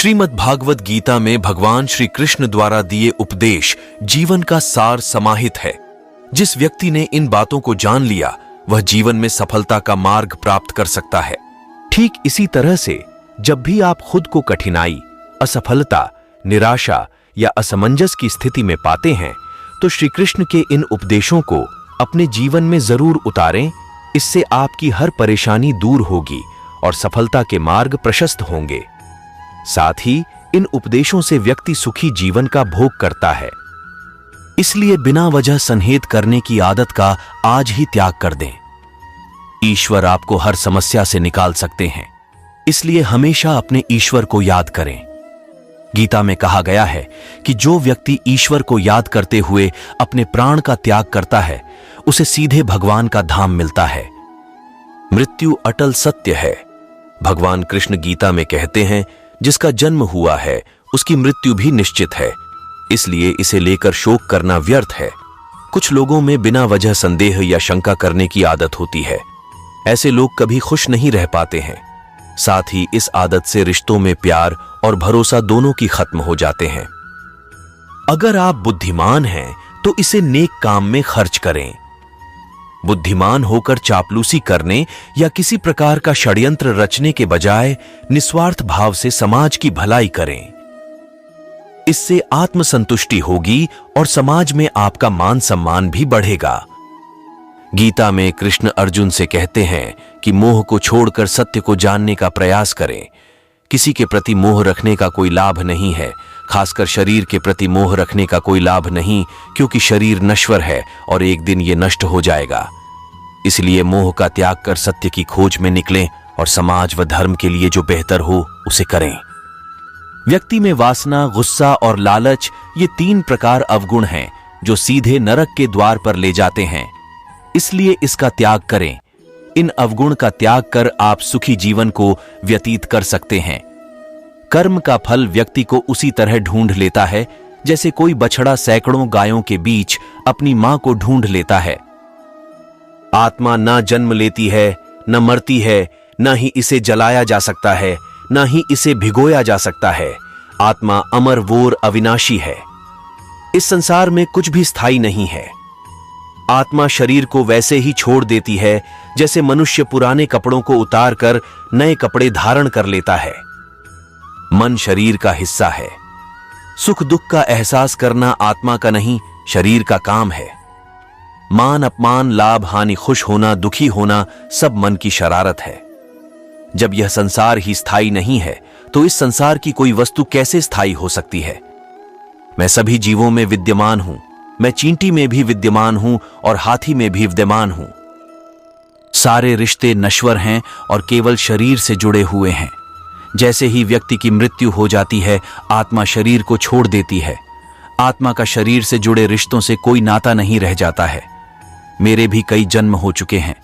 श्रीमद् भागवत गीता में भगवान श्री कृष्ण द्वारा दिए उपदेश जीवन का सार समाहित है। जिस व्यक्ति ने इन बातों को जान लिया वह जीवन में सफलता का मार्ग प्राप्त कर सकता है। ठीक इसी तरह से जब भी आप खुद को कठिनाई, असफलता, निराशा या असमंजस की स्थिति में पाते हैं तो श्री कृष्ण के इन उपदेशों को अपने जीवन में जरूर उतारें। इससे आपकी हर परेशानी दूर होगी और सफलता के मार्ग प्रशस्त होंगे। साथ ही इन उपदेशों से व्यक्ति सुखी जीवन का भोग करता है। इसलिए बिना वजह संहेत करने की आदत का आज ही त्याग कर दें। ईश्वर आपको हर समस्या से निकाल सकते हैं, इसलिए हमेशा अपने ईश्वर को याद करें। गीता में कहा गया है कि जो व्यक्ति ईश्वर को याद करते हुए अपने प्राण का त्याग करता है उसे सीधे भगवान का धाम मिलता है। मृत्यु अटल सत्य है। भगवान कृष्ण गीता में कहते हैं, जिसका जन्म हुआ है उसकी मृत्यु भी निश्चित है, इसलिए इसे लेकर शोक करना व्यर्थ है। कुछ लोगों में बिना वजह संदेह या शंका करने की आदत होती है। ऐसे लोग कभी खुश नहीं रह पाते हैं। साथ ही इस आदत से रिश्तों में प्यार और भरोसा दोनों की खत्म हो जाते हैं। अगर आप बुद्धिमान हैं तो इसे नेक काम में खर्च करें। बुद्धिमान होकर चापलूसी करने या किसी प्रकार का षड्यंत्र रचने के बजाय निस्वार्थ भाव से समाज की भलाई करें। इससे आत्मसंतुष्टि होगी और समाज में आपका मान सम्मान भी बढ़ेगा। गीता में कृष्ण अर्जुन से कहते हैं कि मोह को छोड़कर सत्य को जानने का प्रयास करें। किसी के प्रति मोह रखने का कोई लाभ नहीं है, खासकर शरीर के प्रति मोह रखने का कोई लाभ नहीं, क्योंकि शरीर नश्वर है और एक दिन ये नष्ट हो जाएगा। इसलिए मोह का त्याग कर सत्य की खोज में निकलें और समाज व धर्म के लिए जो बेहतर हो उसे करें। व्यक्ति में वासना, गुस्सा और लालच ये 3 प्रकार अवगुण हैं जो सीधे नरक के द्वार पर ले जाते हैं। इसलिए इसका त्याग करें। इन अवगुण का त्याग कर आप सुखी जीवन को व्यतीत कर सकते हैं। कर्म का फल व्यक्ति को उसी तरह ढूंढ लेता है जैसे कोई बछड़ा सैकड़ों गायों के बीच अपनी मां को ढूंढ लेता है। आत्मा ना जन्म लेती है, न मरती है, न ही इसे जलाया जा सकता है, न ही इसे भिगोया जा सकता है। आत्मा अमर वोर अविनाशी है। इस संसार में कुछ भी स्थायी नहीं है। आत्मा शरीर को वैसे ही छोड़ देती है जैसे मनुष्य पुराने कपड़ों को उतार कर नए कपड़े धारण कर लेता है। मन शरीर का हिस्सा है। सुख दुख का एहसास करना आत्मा का नहीं, शरीर का काम है। मान अपमान, लाभ हानि, खुश होना, दुखी होना सब मन की शरारत है। जब यह संसार ही स्थायी नहीं है तो इस संसार की कोई वस्तु कैसे स्थायी हो सकती है। मैं सभी जीवों में विद्यमान हूं। मैं चींटी में भी विद्यमान हूं और हाथी में भी विद्यमान हूं। सारे रिश्ते नश्वर हैं और केवल शरीर से जुड़े हुए हैं। जैसे ही व्यक्ति की मृत्यु हो जाती है, आत्मा शरीर को छोड़ देती है। आत्मा का शरीर से जुड़े रिश्तों से कोई नाता नहीं रह जाता है। मेरे भी कई जन्म हो चुके हैं,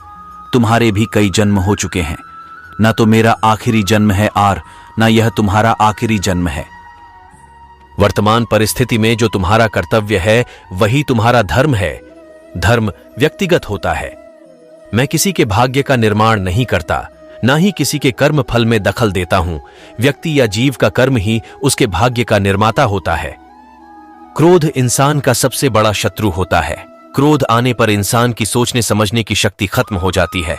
तुम्हारे भी कई जन्म हो चुके हैं। न तो मेरा आखिरी जन्म है और न यह तुम्हारा आखिरी जन्म है। वर्तमान परिस्थिति में जो तुम्हारा कर्तव्य है वही तुम्हारा धर्म है। धर्म व्यक्तिगत होता है। मैं किसी के भाग्य का निर्माण नहीं करता, ना ही किसी के कर्म फल में दखल देता हूं। व्यक्ति या जीव का कर्म ही उसके भाग्य का निर्माता होता है। क्रोध इंसान का सबसे बड़ा शत्रु होता है। क्रोध आने पर इंसान की सोचने समझने की शक्ति खत्म हो जाती है।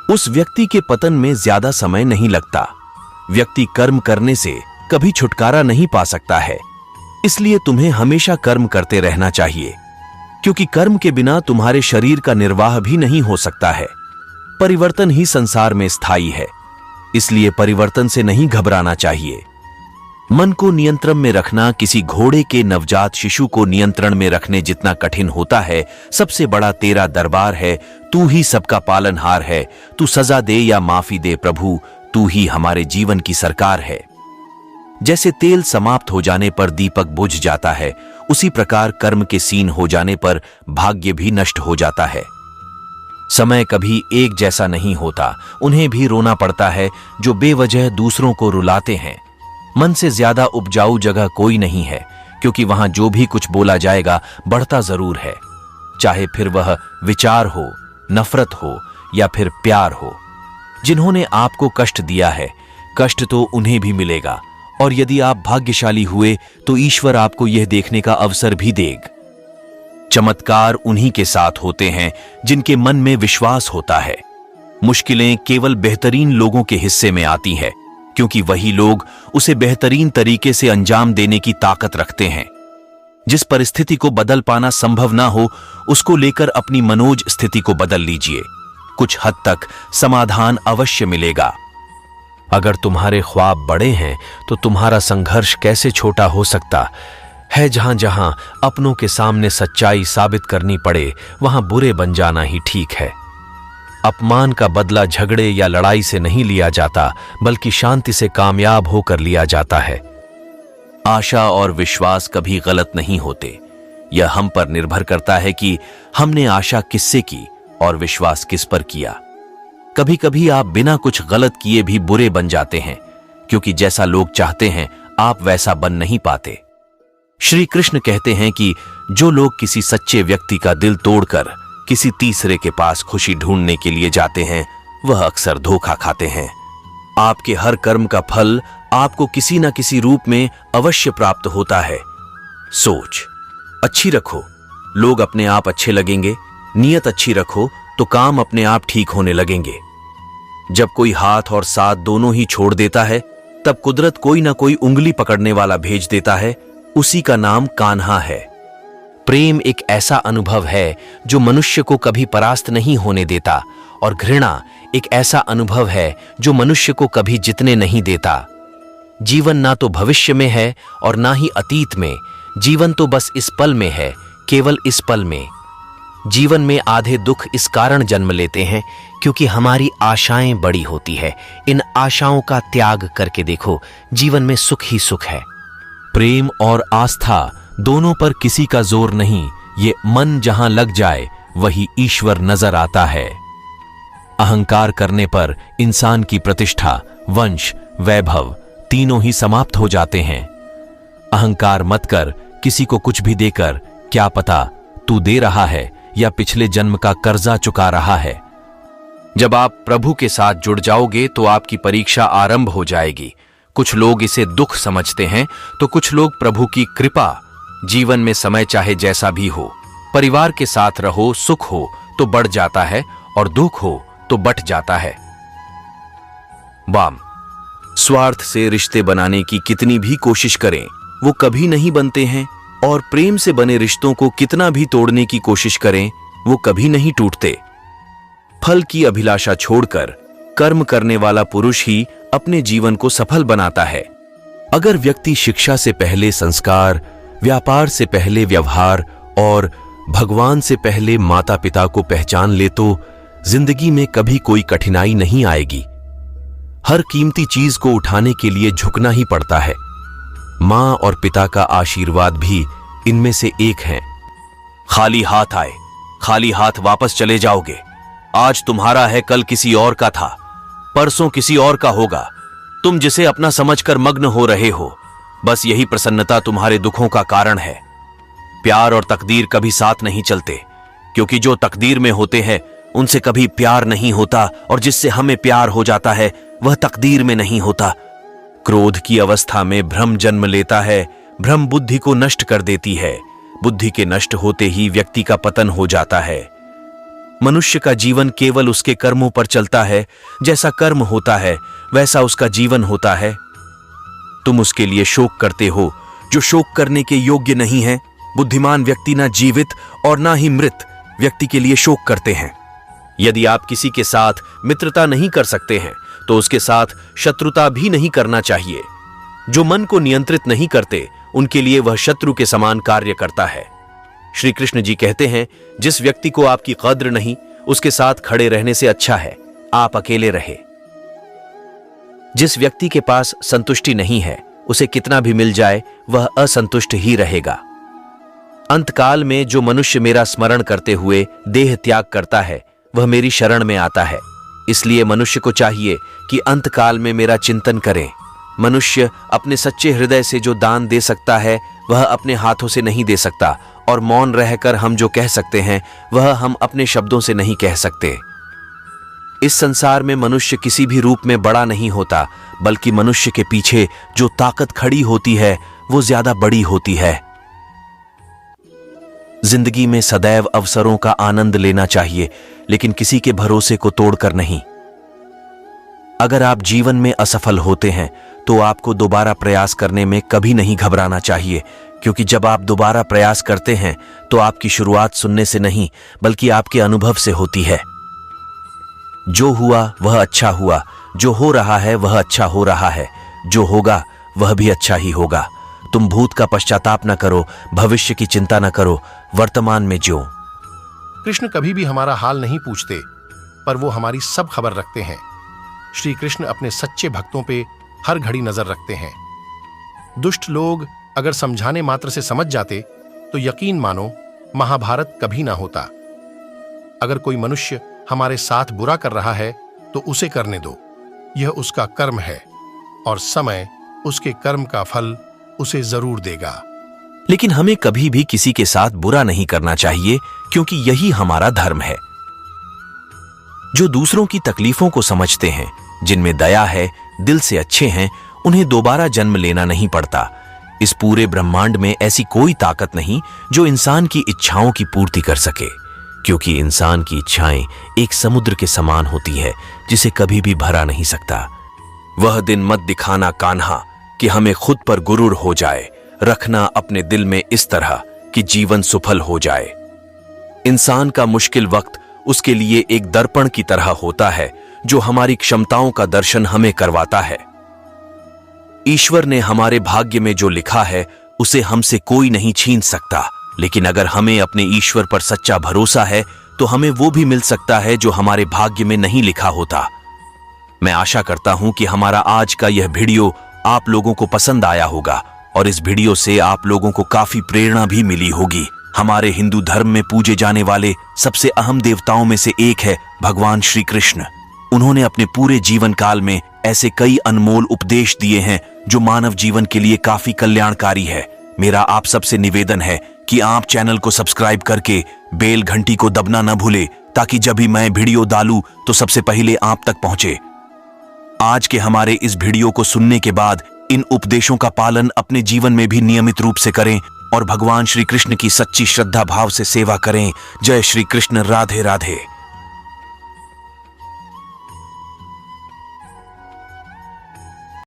उस व्यक्ति के पतन में ज्यादा समय नहीं लगता। व्यक्ति कर्म करने से कभी छुटकारा नहीं पा सकता है। इसलिए तुम्हें हमेशा कर्म करते रहना चाहिए, क्योंकि कर्म के बिना तुम्हारे शरीर का निर्वाह भी नहीं हो सकता है। परिवर्तन ही संसार में स्थायी है, इसलिए परिवर्तन से नहीं घबराना चाहिए। मन को नियंत्रण में रखना किसी घोड़े के नवजात शिशु को नियंत्रण में रखने जितना कठिन होता है। सबसे बड़ा तेरा दरबार है, तू ही सबका पालनहार है। तू सजा दे या माफी दे प्रभु, तू ही हमारे जीवन की सरकार है। जैसे तेल समाप्त हो जाने पर दीपक बुझ जाता है, उसी प्रकार कर्म के सीन हो जाने पर भाग्य भी नष्ट हो जाता है। समय कभी एक जैसा नहीं होता। उन्हें भी रोना पड़ता है जो बेवजह दूसरों को रुलाते हैं। मन से ज्यादा उपजाऊ जगह कोई नहीं है, क्योंकि वहां जो भी कुछ बोला जाएगा बढ़ता जरूर है, चाहे फिर वह विचार हो, नफरत हो या फिर प्यार हो। जिन्होंने आपको कष्ट दिया है, कष्ट तो उन्हें भी मिलेगा और यदि आप भाग्यशाली हुए तो ईश्वर आपको यह देखने का अवसर भी देगा। चमत्कार उन्हीं के साथ होते हैं जिनके मन में विश्वास होता है। मुश्किलें केवल बेहतरीन लोगों के हिस्से में आती हैं, क्योंकि वही लोग उसे बेहतरीन तरीके से अंजाम देने की ताकत रखते हैं। जिस परिस्थिति को बदल पाना संभव ना हो, उसको लेकर अपनी मनोज स्थिति को बदल लीजिए। कुछ हद तक समाधान अवश्य मिलेगा। अगर तुम्हारे ख्वाब बड़े हैं तो तुम्हारा संघर्ष कैसे छोटा हो सकता है। जहां जहां अपनों के सामने सच्चाई साबित करनी पड़े, वहां बुरे बन जाना ही ठीक है। अपमान का बदला झगड़े या लड़ाई से नहीं लिया जाता, बल्कि शांति से कामयाब होकर लिया जाता है। आशा और विश्वास कभी गलत नहीं होते। यह हम पर निर्भर करता है कि हमने आशा किससे की और विश्वास किस पर किया। कभी कभी आप बिना कुछ गलत किए भी बुरे बन जाते हैं, क्योंकि जैसा लोग चाहते हैं आप वैसा बन नहीं पाते। श्री कृष्ण कहते हैं कि जो लोग किसी सच्चे व्यक्ति का दिल तोड़कर किसी तीसरे के पास खुशी ढूंढने के लिए जाते हैं, वह अक्सर धोखा खाते हैं। आपके हर कर्म का फल आपको किसी न किसी रूप में अवश्य प्राप्त होता है। सोच अच्छी रखो, लोग अपने आप अच्छे लगेंगे। नीयत अच्छी रखो तो काम अपने आप ठीक होने लगेंगे। जब कोई हाथ और साथ दोनों ही छोड़ देता है, तब कुदरत कोई ना कोई उंगली पकड़ने वाला भेज देता है। उसी का नाम कान्हा है। प्रेम एक ऐसा अनुभव है जो मनुष्य को कभी परास्त नहीं होने देता, और घृणा एक ऐसा अनुभव है जो मनुष्य को कभी जीतने नहीं देता। जीवन ना तो भविष्य में है और ना ही अतीत में। जीवन तो बस इस पल में है, केवल इस पल में। जीवन में आधे दुख इस कारण जन्म लेते हैं क्योंकि हमारी आशाएं बड़ी होती है। इन आशाओं का त्याग करके देखो, जीवन में सुख ही सुख है। प्रेम और आस्था दोनों पर किसी का जोर नहीं। ये मन जहां लग जाए वही ईश्वर नजर आता है। अहंकार करने पर इंसान की प्रतिष्ठा, वंश, वैभव तीनों ही समाप्त हो जाते हैं। अहंकार मत कर किसी को कुछ भी देकर, क्या पता तू दे रहा है या पिछले जन्म का कर्जा चुका रहा है। जब आप प्रभु के साथ जुड़ जाओगे तो आपकी परीक्षा आरंभ हो जाएगी। कुछ लोग इसे दुख समझते हैं तो कुछ लोग प्रभु की कृपा। जीवन में समय चाहे जैसा भी हो, परिवार के साथ रहो, सुख हो तो बढ़ जाता है और दुख हो तो बट जाता है। वाम स्वार्थ से रिश्ते बनाने की कितनी भी कोशिश करें, वो कभी नहीं बनते हैं, और प्रेम से बने रिश्तों को कितना भी तोड़ने की कोशिश करें, वो कभी नहीं टूटते। फल की अभिलाषा छोड़कर कर्म करने वाला पुरुष ही अपने जीवन को सफल बनाता है। अगर व्यक्ति शिक्षा से पहले संस्कार, व्यापार से पहले व्यवहार और भगवान से पहले माता पिता को पहचान ले तो जिंदगी में कभी कोई कठिनाई नहीं आएगी। हर कीमती चीज को उठाने के लिए झुकना ही पड़ता है। मां और पिता का आशीर्वाद भी इनमें से एक है। खाली हाथ आए, खाली हाथ वापस चले जाओगे। आज तुम्हारा है, कल किसी और का था, परसों किसी और का होगा। तुम जिसे अपना समझकर मग्न हो रहे हो, बस यही प्रसन्नता तुम्हारे दुखों का कारण है। प्यार और तकदीर कभी साथ नहीं चलते, क्योंकि जो तकदीर में होते हैं उनसे कभी प्यार नहीं होता, और जिससे हमें प्यार हो जाता है वह तकदीर में नहीं होता। क्रोध की अवस्था में भ्रम जन्म लेता है। भ्रम बुद्धि को नष्ट कर देती है। बुद्धि के नष्ट होते ही व्यक्ति का पतन हो जाता है। मनुष्य का जीवन केवल उसके कर्मों पर चलता है। जैसा कर्म होता है वैसा उसका जीवन होता है। तुम उसके लिए शोक करते हो जो शोक करने के योग्य नहीं है। बुद्धिमान व्यक्ति ना जीवित और ना ही मृत व्यक्ति के लिए शोक करते हैं। यदि आप किसी के साथ मित्रता नहीं कर सकते हैं तो उसके साथ शत्रुता भी नहीं करना चाहिए। जो मन को नियंत्रित नहीं करते उनके लिए वह शत्रु के समान कार्य करता है। श्री कृष्ण जी कहते हैं, जिस व्यक्ति को आपकी कद्र नहीं, उसके साथ खड़े रहने से अच्छा है आप अकेले रहे। जिस व्यक्ति के पास संतुष्टि नहीं है, उसे कितना भी मिल जाए वह असंतुष्ट ही रहेगा। अंतकाल में जो मनुष्य मेरा स्मरण करते हुए देह त्याग करता है वह मेरी शरण में आता है। इसलिए मनुष्य को चाहिए कि अंतकाल में मेरा चिंतन करें। मनुष्य अपने सच्चे हृदय से जो दान दे सकता है वह अपने हाथों से नहीं दे सकता, और मौन रहकर हम जो कह सकते हैं वह हम अपने शब्दों से नहीं कह सकते। इस संसार में मनुष्य किसी भी रूप में बड़ा नहीं होता, बल्कि मनुष्य के पीछे जो ताकत खड़ी होती है वो ज्यादा बड़ी होती है। जिंदगी में सदैव अवसरों का आनंद लेना चाहिए, लेकिन किसी के भरोसे को तोड़कर नहीं। अगर आप जीवन में असफल होते हैं तो आपको दोबारा प्रयास करने में कभी नहीं घबराना चाहिए, क्योंकि जब आप दोबारा प्रयास करते हैं तो आपकी शुरुआत सुनने से नहीं बल्कि आपके अनुभव से होती है। जो हुआ वह अच्छा हुआ, जो हो रहा है वह अच्छा हो रहा है, जो होगा वह भी अच्छा ही होगा। तुम भूत का पश्चाताप न करो, भविष्य की चिंता न करो, वर्तमान में जियो। कृष्ण कभी भी हमारा हाल नहीं पूछते, पर वो हमारी सब खबर रखते हैं। श्री कृष्ण अपने सच्चे भक्तों पे हर घड़ी नजर रखते हैं। दुष्ट लोग अगर समझाने मात्र से समझ जाते तो यकीन मानो महाभारत कभी ना होता। अगर कोई मनुष्य हमारे साथ बुरा कर रहा है तो उसे करने दो, यह उसका कर्म है और समय उसके कर्म का फल उसे जरूर देगा। लेकिन हमें कभी भी किसी के साथ बुरा नहीं करना चाहिए, क्योंकि यही हमारा धर्म है। जो दूसरों की तकलीफों को समझते हैं, जिनमें दया है, दिल से अच्छे हैं, उन्हें दोबारा जन्म लेना नहीं पड़ता। इस पूरे ब्रह्मांड में ऐसी कोई ताकत नहीं जो इंसान की इच्छाओं की पूर्ति कर सके, क्योंकि इंसान की इच्छाएं एक समुद्र के समान होती है जिसे कभी भी भरा नहीं सकता। वह दिन मत दिखाना कान्हा कि हमें खुद पर गुरूर हो जाए, रखना अपने दिल में इस तरह कि जीवन सफल हो जाए। इंसान का मुश्किल वक्त उसके लिए एक दर्पण की तरह होता है जो हमारी क्षमताओं का दर्शन हमें करवाता है। ईश्वर ने हमारे भाग्य में जो लिखा है उसे हमसे कोई नहीं छीन सकता, लेकिन अगर हमें अपने ईश्वर पर सच्चा भरोसा है तो हमें वो भी मिल सकता है जो हमारे भाग्य में नहीं लिखा होता। मैं आशा करता हूं कि हमारा आज का यह वीडियो आप लोगों को पसंद आया होगा और इस वीडियो से आप लोगों को काफी प्रेरणा भी मिली होगी। हमारे हिंदू धर्म में पूजे जाने वाले सबसे अहम देवताओं में से एक है भगवान श्री कृष्ण। उन्होंने अपने पूरे जीवन काल में ऐसे कई अनमोल उपदेश दिए हैं जो मानव जीवन के लिए काफी कल्याणकारी है। मेरा आप सबसे निवेदन है कि आप चैनल को सब्सक्राइब करके बेल घंटी को दबना न भूले, ताकि जब भी मैं वीडियो डालूं तो सबसे पहले आप तक पहुंचे। आज के हमारे इस वीडियो को सुनने के बाद इन उपदेशों का पालन अपने जीवन में भी नियमित रूप से करें और भगवान श्री कृष्ण की सच्ची श्रद्धा भाव से सेवा करें। जय श्री कृष्ण। राधे राधे।